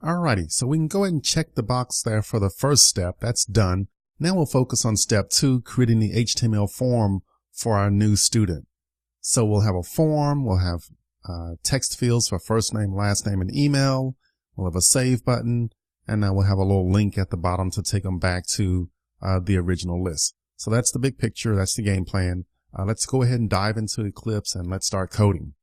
Alrighty, so we can go ahead and check the box there for the first step. That's done. Now we'll focus on step 2, creating the HTML form for our new student. So we'll have a form, we'll have text fields for first name, last name, and email. We'll have a save button, and now we'll have a little link at the bottom to take them back to the original list. So that's the big picture, that's the game plan. Let's go ahead and dive into Eclipse and let's start coding.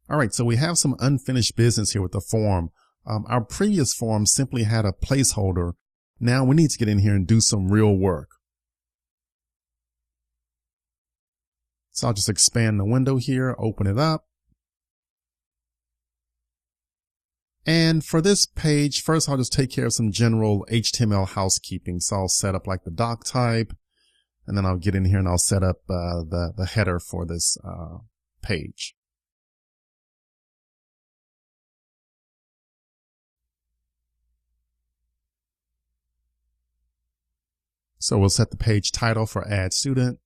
All right, so we have some unfinished business here with the form. Our previous form simply had a placeholder. Now we need to get in here and do some real work. So I'll just expand the window here, open it up. And for this page, first I'll just take care of some general HTML housekeeping. So I'll set up like the doc type, and then I'll get in here and I'll set up the header for this page. So we'll set the page title for Add Student.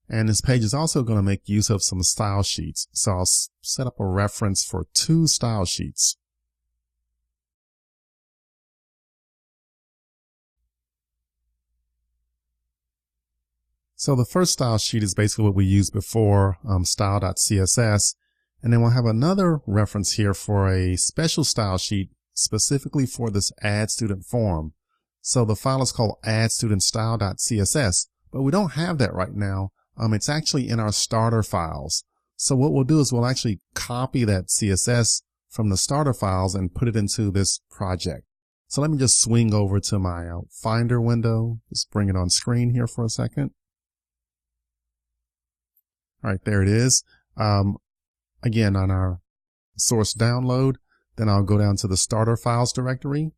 And this page is also going to make use of some style sheets. So I'll set up a reference for 2 style sheets. So the first style sheet is basically what we used before, style.css. And then we'll have another reference here for a special style sheet specifically for this Add Student form. So the file is called addstudentstyle.css, but we don't have that right now. It's actually in our starter files. So what we'll do is we'll actually copy that CSS from the starter files and put it into this project. So let me just swing over to my Finder window. Just bring it on screen here for a second. All right, there it is. Again, on our source download, then I'll go down to the starter files directory.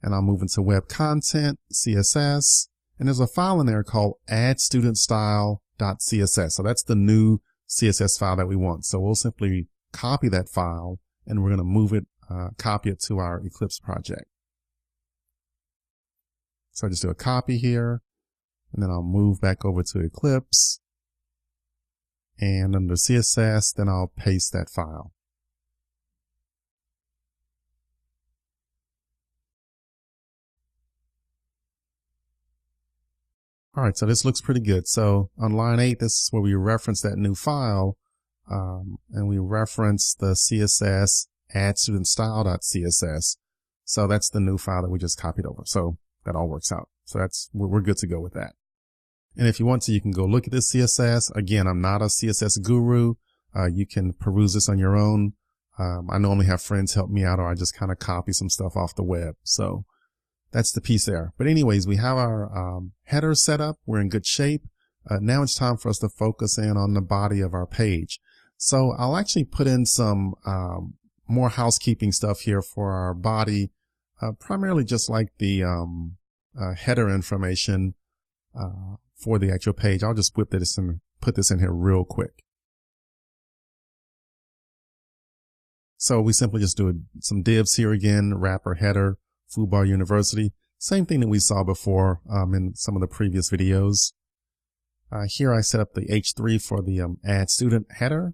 And I'll move into web content, CSS, and there's a file in there called addstudentstyle.css. So that's the new CSS file that we want. So we'll simply copy that file and we're going to move it, copy it to our Eclipse project. So I just do a copy here, and then I'll move back over to Eclipse, and under CSS, then I'll paste that file. All right, so this looks pretty good. So on line 8, this is where we reference that new file, and we reference the CSS addstudentstyle.css. So that's the new file that we just copied over. So that all works out. So we're good to go with that. And if you want to, you can go look at this CSS. Again, I'm not a CSS guru. You can peruse this on your own. I normally have friends help me out, or I just kind of copy some stuff off the web. So that's the piece there. But anyways, we have our header set up. We're in good shape. Now it's time for us to focus in on the body of our page. So I'll actually put in some more housekeeping stuff here for our body, primarily just like the header information for the actual page. I'll just whip this and put this in here real quick. So we simply just do some divs here again, wrapper, header, Foobar University. Same thing that we saw before in some of the previous videos. Here I set up the H3 for the add student header.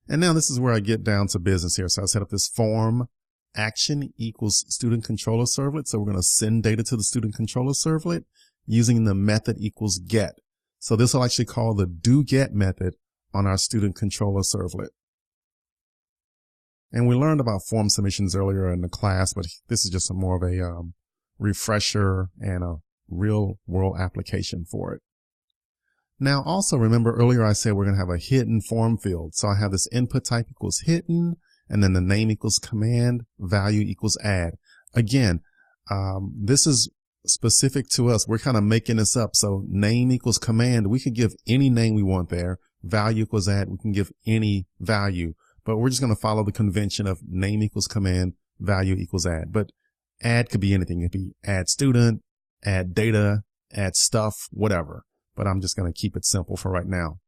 And now this is where I get down to business here. So I set up this form action equals student controller servlet. So we're going to send data to the student controller servlet using the method equals get. So this will actually call the doGet method on our student controller servlet. And we learned about form submissions earlier in the class, but this is just more of a refresher and a real world application for it. Now, also remember earlier I said we're going to have a hidden form field. So I have this input type equals hidden, and then the name equals command, value equals add. Again, this is specific to us. We're kind of making this up. So name equals command. We could give any name we want there. Value equals add. We can give any value. But we're just going to follow the convention of name equals command, value equals add. But add could be anything. It could be add student, add data, add stuff, whatever. But I'm just going to keep it simple for right now.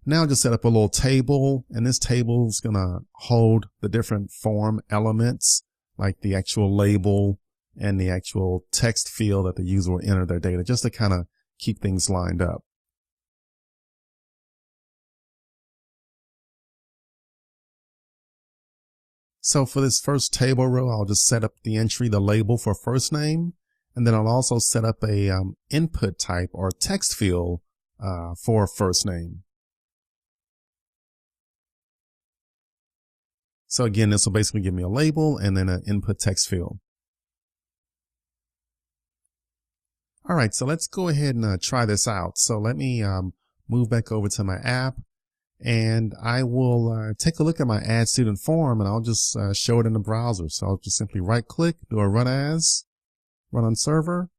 Now just set up a little table, and this table is going to hold the different form elements like the actual label and the actual text field that the user will enter their data, just to kind of keep things lined up. So for this first table row, I'll just set up the entry, the label for first name, and then I'll also set up a input type or text field for first name. So again, this will basically give me a label and then an input text field. All right, so let's go ahead and try this out. So let me move back over to my app, and I will take a look at my add student form, and I'll just show it in the browser. So I'll just simply right click, do a run as, run on server,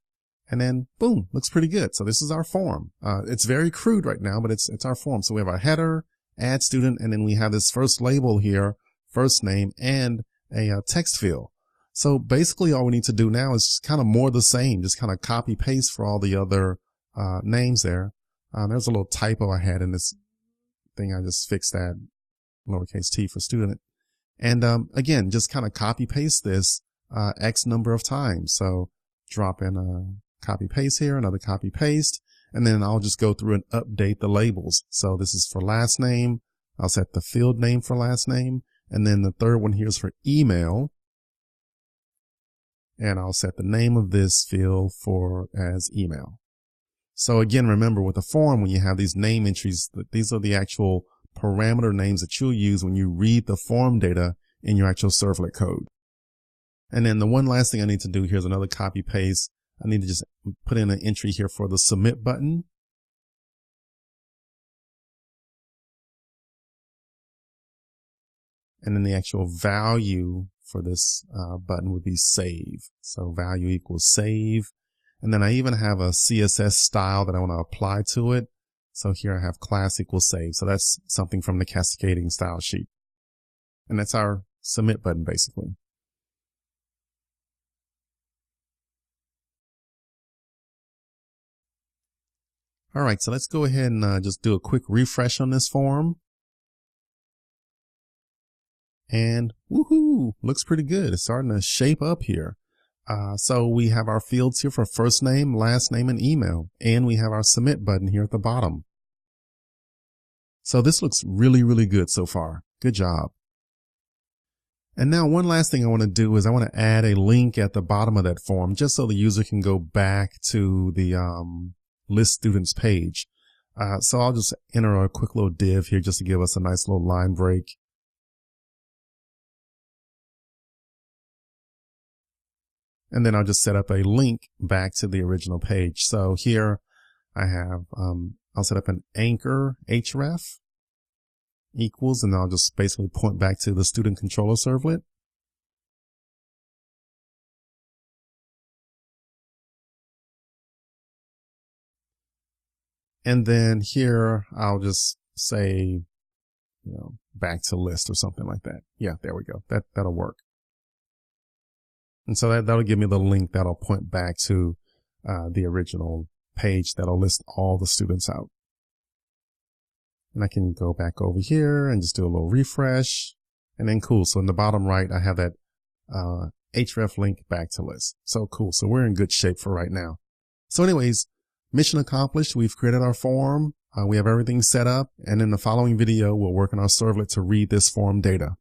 and then boom, looks pretty good. So this is our form. It's very crude right now, but it's our form. So we have our header, add student, and then we have this first label here, first name, and a text field. So basically all we need to do now is kind of more the same, just kind of copy paste for all the other names there. There's a little typo I had in this thing. I just fixed that, lowercase t for student. And again, just kind of copy paste this X number of times. So drop in a copy paste here, another copy paste, and then I'll just go through and update the labels. So this is for last name. I'll set the field name for last name. And then the third one here is for email. And I'll set the name of this field for as email. So again, remember with a form, when you have these name entries, these are the actual parameter names that you'll use when you read the form data in your actual servlet code. And then the one last thing I need to do here is another copy paste. I need to just put in an entry here for the submit button. And then the actual value for this button would be save. So value equals save. And then I even have a CSS style that I want to apply to it. So here I have class equals save. So that's something from the cascading style sheet. And that's our submit button basically. All right, so let's go ahead and just do a quick refresh on this form. And woohoo, looks pretty good. It's starting to shape up here. So we have our fields here for first name, last name, and email. And we have our submit button here at the bottom. So this looks really, really good so far. Good job. And now one last thing I want to do is I want to add a link at the bottom of that form just so the user can go back to the list students page. So I'll just enter a quick little div here just to give us a nice little line break. And then I'll just set up a link back to the original page. So here I have, I'll set up an anchor href equals, and I'll just basically point back to the student controller servlet. And then here I'll just say, back to list or something like that. Yeah, there we go. That'll work. And so that'll give me the link that'll point back to the original page that'll list all the students out. And I can go back over here and just do a little refresh. And then cool. So in the bottom right, I have that href link back to list. So cool. So we're in good shape for right now. So anyways, mission accomplished. We've created our form. We have everything set up. And in the following video, we'll work on our servlet to read this form data.